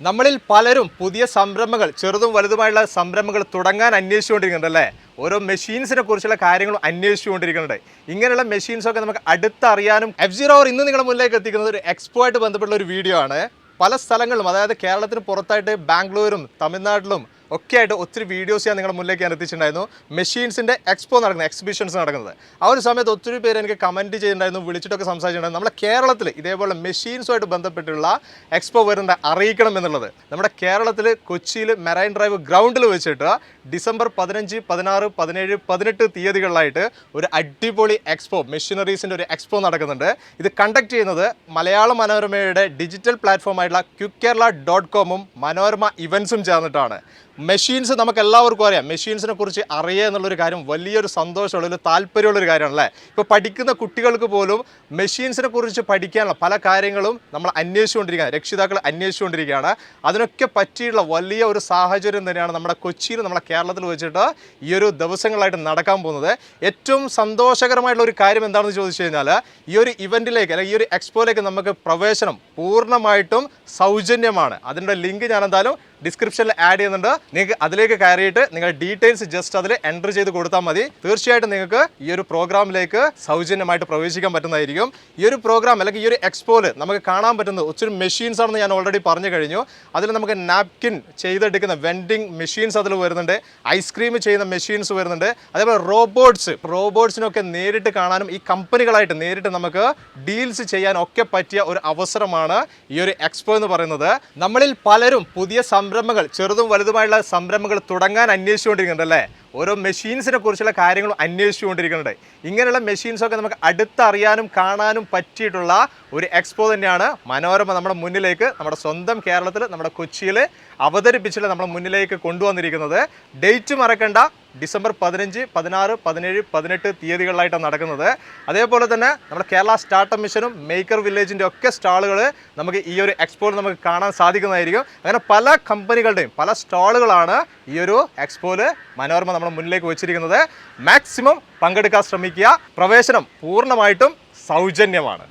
നമ്മളിൽ പലരും പുതിയ സംരംഭങ്ങൾ ചെറുതും വലുതുമായുള്ള സംരംഭങ്ങൾ തുടങ്ങാൻ അന്വേഷിച്ചുകൊണ്ടിരിക്കുന്നുണ്ടല്ലേ. ഓരോ മെഷീൻസിനെ കുറിച്ചുള്ള കാര്യങ്ങളും അന്വേഷിച്ചുകൊണ്ടിരിക്കുന്നുണ്ട്. ഇങ്ങനെയുള്ള മെഷീൻസൊക്കെ നമുക്ക് അടുത്തറിയാനും F0 ഇന്ന് നിങ്ങളുടെ മുന്നിലേക്ക് എത്തിക്കുന്നത് ഒരു എക്സ്പോ ആയിട്ട് ബന്ധപ്പെട്ടുള്ള ഒരു വീഡിയോ ആണ്. പല സ്ഥലങ്ങളിലും, അതായത് കേരളത്തിന് പുറത്തായിട്ട് ബാംഗ്ലൂരും തമിഴ്നാട്ടിലും ഒക്കെ ആയിട്ട് ഒത്തിരി വീഡിയോസ് ഞാൻ നിങ്ങളുടെ മുന്നിലേക്ക് ഞാൻ എത്തിച്ചിട്ടുണ്ടായിരുന്നു. മെഷീൻസിൻ്റെ എക്സ്പോ നടക്കുന്നത്, എക്സിബിഷൻസ് നടക്കുന്നത്. ആ ഒരു സമയത്ത് ഒത്തിരി പേര് എനിക്ക് കമൻറ്റ് ചെയ്തിട്ടുണ്ടായിരുന്നു, വിളിച്ചിട്ടൊക്കെ സംസാരിച്ചിട്ടുണ്ടായിരുന്നു. നമ്മുടെ കേരളത്തിൽ ഇതേപോലെ മെഷീൻസുമായിട്ട് ബന്ധപ്പെട്ടുള്ള എക്സ്പോ വരുന്നത് അറിയിക്കണം എന്നുള്ളത്. നമ്മുടെ കേരളത്തിൽ കൊച്ചിയിൽ മെറൈൻ ഡ്രൈവ് ഗ്രൗണ്ടിൽ വെച്ചിട്ട് ഡിസംബർ 15, 16, 17, 18 തീയതികളിലായിട്ട് ഒരു അടിപൊളി എക്സ്പോ, മെഷീനറീസിൻ്റെ ഒരു എക്സ്പോ നടക്കുന്നുണ്ട്. ഇത് കണ്ടക്ട് ചെയ്യുന്നത് മലയാള മനോരമയുടെ ഡിജിറ്റൽ പ്ലാറ്റ്ഫോമായിട്ടുള്ള QKerala.com മനോരമ ഇവൻസും ചേർന്നിട്ടാണ്. മെഷീൻസ് നമുക്ക് എല്ലാവർക്കും അറിയാം. മെഷീൻസിനെ കുറിച്ച് അറിയുക എന്നുള്ളൊരു കാര്യം വലിയൊരു സന്തോഷമുള്ള, ഒരു താല്പര്യമുള്ളൊരു കാര്യമാണല്ലേ. ഇപ്പോൾ പഠിക്കുന്ന കുട്ടികൾക്ക് പോലും മെഷീൻസിനെ കുറിച്ച് പഠിക്കാനുള്ള പല കാര്യങ്ങളും നമ്മൾ അന്വേഷിച്ചുകൊണ്ടിരിക്കുകയാണ്, രക്ഷിതാക്കൾ അന്വേഷിച്ചുകൊണ്ടിരിക്കുകയാണ്. അതിനൊക്കെ പറ്റിയുള്ള വലിയ ഒരു സാഹചര്യം തന്നെയാണ് നമ്മുടെ കൊച്ചിയിൽ, നമ്മുടെ കേരളത്തിൽ വെച്ചിട്ട് ഈ ഒരു ദിവസങ്ങളായിട്ട് നടക്കാൻ പോകുന്നത്. ഏറ്റവും സന്തോഷകരമായിട്ടുള്ള ഒരു കാര്യം എന്താണെന്ന് ചോദിച്ചു കഴിഞ്ഞാൽ, ഈ ഒരു ഇവൻറ്റിലേക്ക് അല്ലെങ്കിൽ ഈ ഒരു എക്സ്പോയിലേക്ക് നമുക്ക് പ്രവേശനം പൂർണ്ണമായിട്ടും സൗജന്യമാണ്. അതിൻ്റെ ലിങ്ക് ഞാൻ എന്തായാലും ഡിസ്ക്രിപ്ഷനിൽ ആഡ് ചെയ്യുന്നുണ്ട്. നിങ്ങൾക്ക് അതിലേക്ക് കയറിയിട്ട് നിങ്ങളുടെ ഡീറ്റെയിൽസ് ജസ്റ്റ് അതിൽ എൻ്റർ ചെയ്ത് കൊടുത്താൽ മതി. തീർച്ചയായിട്ടും നിങ്ങൾക്ക് ഈ ഒരു പ്രോഗ്രാമിലേക്ക് സൗജന്യമായിട്ട് പ്രവേശിക്കാൻ പറ്റുന്നതായിരിക്കും. ഈ ഒരു പ്രോഗ്രാം അല്ലെങ്കിൽ ഈ ഒരു എക്സ്പോയിൽ നമുക്ക് കാണാൻ പറ്റുന്നത് ഒത്തിരി മെഷീൻസ് ആണെന്ന് ഞാൻ ഓൾറെഡി പറഞ്ഞു കഴിഞ്ഞു. അതിൽ നമുക്ക് നാപ്കിൻ ചെയ്തെടുക്കുന്ന വെൻഡിങ് മെഷീൻസ് അതിൽ വരുന്നുണ്ട്, ഐസ്ക്രീം ചെയ്യുന്ന മെഷീൻസ് വരുന്നുണ്ട്, അതേപോലെ റോബോട്ട്സിനൊക്കെ നേരിട്ട് കാണാനും ഈ കമ്പനികളായിട്ട് നേരിട്ട് നമുക്ക് ഡീൽസ് ചെയ്യാനൊക്കെ പറ്റിയ ഒരു അവസരമാണ് ഈ ഒരു എക്സ്പോ എന്ന് പറയുന്നത്. നമ്മളിൽ പലരും പുതിയ സംരംഭങ്ങൾ ചെറുതും വലുതുമായുള്ള സംരംഭങ്ങൾ തുടങ്ങാൻ അന്വേഷിച്ചുകൊണ്ടിരിക്കുന്നുണ്ടല്ലേ. ഓരോ മെഷീൻസിനെ കുറിച്ചുള്ള കാര്യങ്ങളും അന്വേഷിച്ചുകൊണ്ടിരിക്കുന്നുണ്ട്. ഇങ്ങനെയുള്ള മെഷീൻസൊക്കെ നമുക്ക് അടുത്തറിയാനും കാണാനും പറ്റിയിട്ടുള്ള ഒരു എക്സ്പോ തന്നെയാണ് മനോരമ നമ്മുടെ മുന്നിലേക്ക്, നമ്മുടെ സ്വന്തം കേരളത്തിൽ, നമ്മുടെ കൊച്ചിയിൽ അവതരിപ്പിച്ചിട്ട് നമ്മുടെ മുന്നിലേക്ക് കൊണ്ടുവന്നിരിക്കുന്നത്. ഡേറ്റ് മറക്കണ്ട, ഡിസംബർ 15, 16, 17, 18 തീയതികളിലായിട്ടാണ് നടക്കുന്നത്. അതേപോലെ തന്നെ നമ്മുടെ കേരള സ്റ്റാർട്ടപ്പ് മിഷനും മേക്കർ വില്ലേജിൻ്റെ ഒക്കെ സ്റ്റാളുകൾ നമുക്ക് ഈ ഒരു എക്സ്പോയിൽ നമുക്ക് കാണാൻ സാധിക്കുന്നതായിരിക്കും. അങ്ങനെ പല കമ്പനികളുടെയും പല സ്റ്റാളുകളാണ് ഈ ഒരു എക്സ്പോയിൽ മനോരമ നമ്മുടെ മുന്നിലേക്ക് വെച്ചിരിക്കുന്നത്. മാക്സിമം പങ്കെടുക്കാൻ ശ്രമിക്കുക. പ്രവേശനം പൂർണ്ണമായിട്ടും സൗജന്യമാണ്.